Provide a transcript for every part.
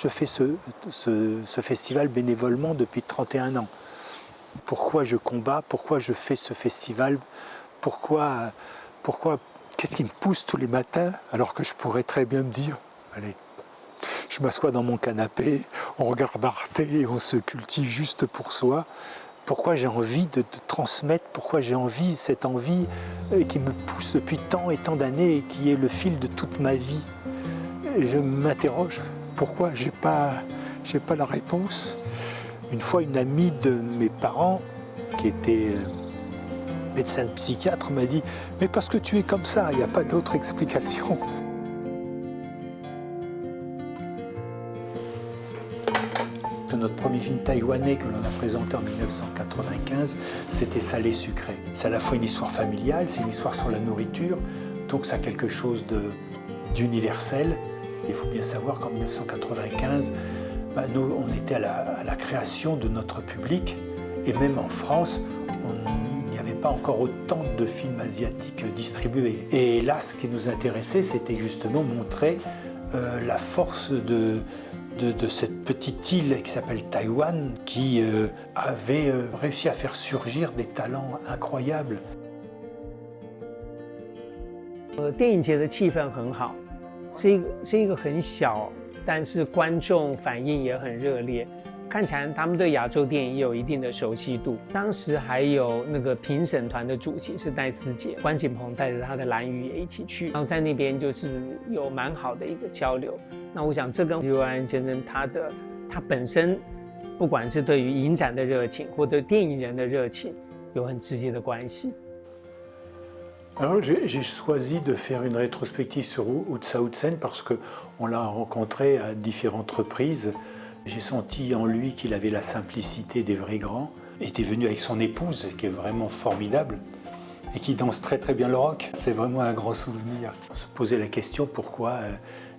je fais ce festival bénévolement depuis 31 ans? Pourquoi je combats? Pourquoi je fais ce festival? Pourquoi qu'est-ce qui me pousse tous les matins alors que je pourrais très bien me dire, allez, je m'assois dans mon canapé, on regarde Arte et on se cultive juste pour soi. Pourquoi j'ai envie de transmettre, pourquoi j'ai envie, cette envie qui me pousse depuis tant et tant d'années et qui est le fil de toute ma vie. Et je m'interroge, pourquoi j'ai pas la réponse. Une fois, une amie de mes parents, qui était médecin psychiatre, m'a dit « Mais parce que tu es comme ça, il n'y a pas d'autre explication ». Notre premier film taïwanais que l'on a présenté en 1995, c'était Salé Sucré. C'est à la fois une histoire familiale, c'est une histoire sur la nourriture, donc ça a quelque chose d'universel. Il faut bien savoir qu'en 1995, nous, on était à la création de notre public, et même en France, il n'y avait pas encore autant de films asiatiques distribués. Et là, ce qui nous intéressait, c'était justement montrer la force de cette petite île qui s'appelle Taïwan, qui avait réussi à faire surgir des talents incroyables. 电影节的气氛很好，是一个很小，但是观众反应也很热烈。看起来他们对亚洲电影也有一定的熟悉度。当时还有那个评审团的主席是戴思杰，关锦鹏带着他的蓝宇也一起去，然后在那边就是有蛮好的一个交流。那我想这跟刘安先生他本身，不管是对于影展的热情或对电影人的热情，有很直接的关系。 Alors j'ai choisi de faire une rétrospective sur Wu Tsao-Tsen parce qu'on l'a rencontré à différentes reprises. J'ai senti en lui qu'il avait la simplicité des vrais grands. Il était venu avec son épouse, qui est vraiment formidable, et qui danse très très bien le rock. C'est vraiment un grand souvenir. On se posait la question pourquoi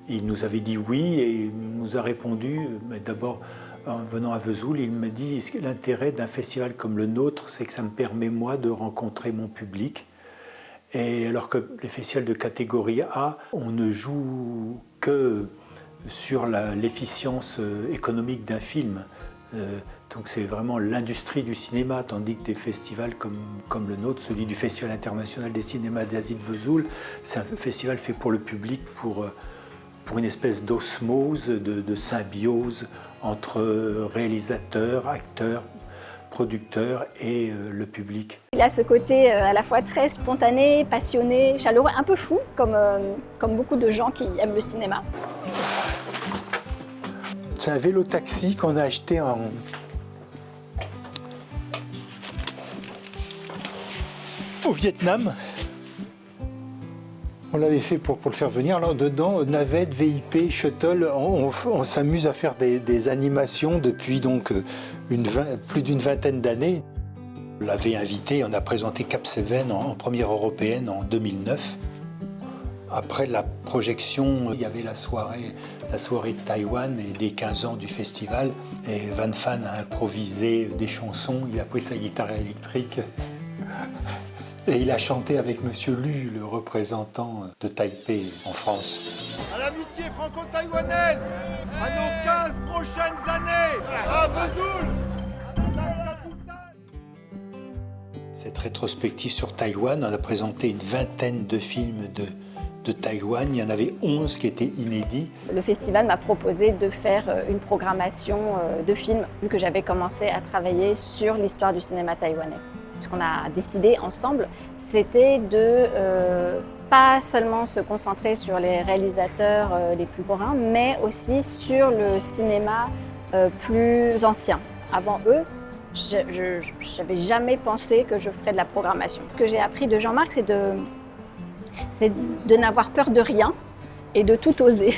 il nous avait dit oui, et il nous a répondu, mais d'abord en venant à Vesoul, il m'a dit l'intérêt d'un festival comme le nôtre, c'est que ça me permet moi de rencontrer mon public. Et alors que les festivals de catégorie A, on ne joue que sur l'efficience économique d'un film. Donc c'est vraiment l'industrie du cinéma, tandis que des festivals comme le nôtre, celui du Festival international des cinémas d'Asie de Vesoul, c'est un festival fait pour le public, pour une espèce d'osmose, de symbiose entre réalisateurs, acteurs, producteur et le public. Il a ce côté à la fois très spontané, passionné, chaleureux, un peu fou, comme beaucoup de gens qui aiment le cinéma. C'est un vélo-taxi qu'on a acheté au Vietnam. On l'avait fait pour le faire venir. Alors dedans, navette, VIP, shuttle, on s'amuse à faire des animations depuis donc plus d'une vingtaine d'années. On l'avait invité, on a présenté Cap Seven en première européenne en 2009. Après la projection, il y avait la soirée de Taïwan et des 15 ans du festival. Et Van Fan a improvisé des chansons, il a pris sa guitare électrique. Et il a chanté avec Monsieur Lu, le représentant de Taipei en France. À l'amitié franco-taïwanaise, à nos 15 prochaines années, à Vesoul. Cette rétrospective sur Taïwan, on a présenté une vingtaine de films de Taïwan. Il y en avait 11 qui étaient inédits. Le festival m'a proposé de faire une programmation de films, vu que j'avais commencé à travailler sur l'histoire du cinéma taïwanais. Ce qu'on a décidé ensemble, c'était de pas seulement se concentrer sur les réalisateurs les plus grands, mais aussi sur le cinéma plus ancien. Avant eux, je n'avais jamais pensé que je ferais de la programmation. Ce que j'ai appris de Jean-Marc, c'est de n'avoir peur de rien et de tout oser.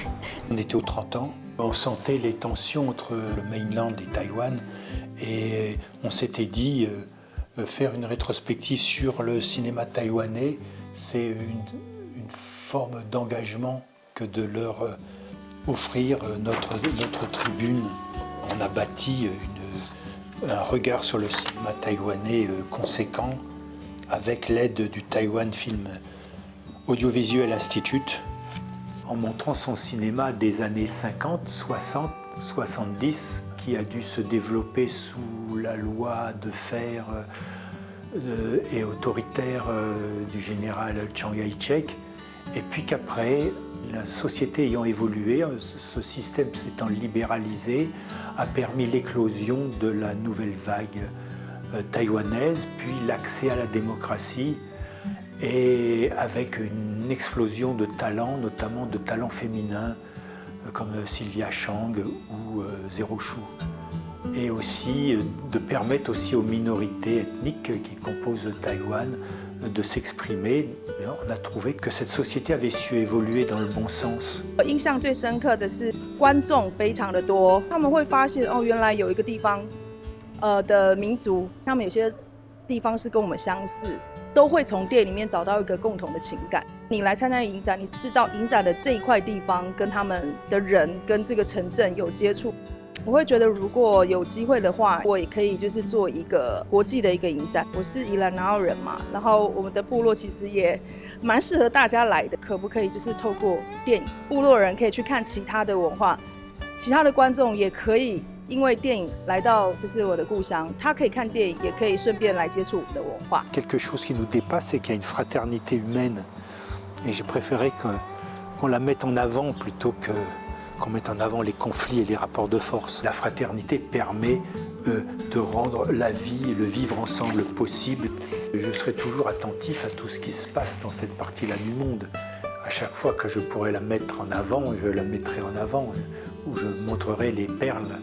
On était aux 30 ans, on sentait les tensions entre le mainland et Taïwan, et on s'était dit faire une rétrospective sur le cinéma taïwanais, c'est une forme d'engagement que de leur offrir notre tribune. On a bâti un regard sur le cinéma taïwanais conséquent avec l'aide du Taiwan Film Audiovisuel Institute. En montrant son cinéma des années 50, 60, 70 qui a dû se développer sous la loi de fer et autoritaire du général Chiang Kai-shek, et puis qu'après, la société ayant évolué, ce système s'étant libéralisé, a permis l'éclosion de la nouvelle vague taïwanaise, puis l'accès à la démocratie, et avec une explosion de talents, notamment de talents féminins, comme Sylvia Chang ou Zero Shu. Et aussi de permettre aussi aux minorités ethniques qui composent Taïwan de s'exprimer. On a trouvé que cette société avait su évoluer dans le bon sens. 我印象最深刻的是观众非常的多，他们会发现哦，原来有一个地方，的民族，他们有些地方是跟我们相似，都会从电影里面找到一个共同的情感。你来参加影展，你是到影展的这一块地方，跟他们的人跟这个城镇有接触。我会觉得，如果有机会的话，我也可以就是做一个国际的一个影展。我是宜兰南澳人嘛，然后我们的部落其实也蛮适合大家来的。可不可以就是透过电影，部落人可以去看其他的文化，其他的观众也可以因为电影来到就是我的故乡，他可以看电影，也可以顺便来接触我们的文化。Quelque chose qui nous dépasse, c'est qu'il y a une fraternité humaine, et j'ai préféré qu'on la mette en avant plutôt qu'on mette en avant les conflits et les rapports de force. La fraternité permet de rendre la vie et le vivre ensemble possible. Je serai toujours attentif à tout ce qui se passe dans cette partie-là du monde. À chaque fois que je pourrai la mettre en avant, je la mettrai en avant, où je montrerai les perles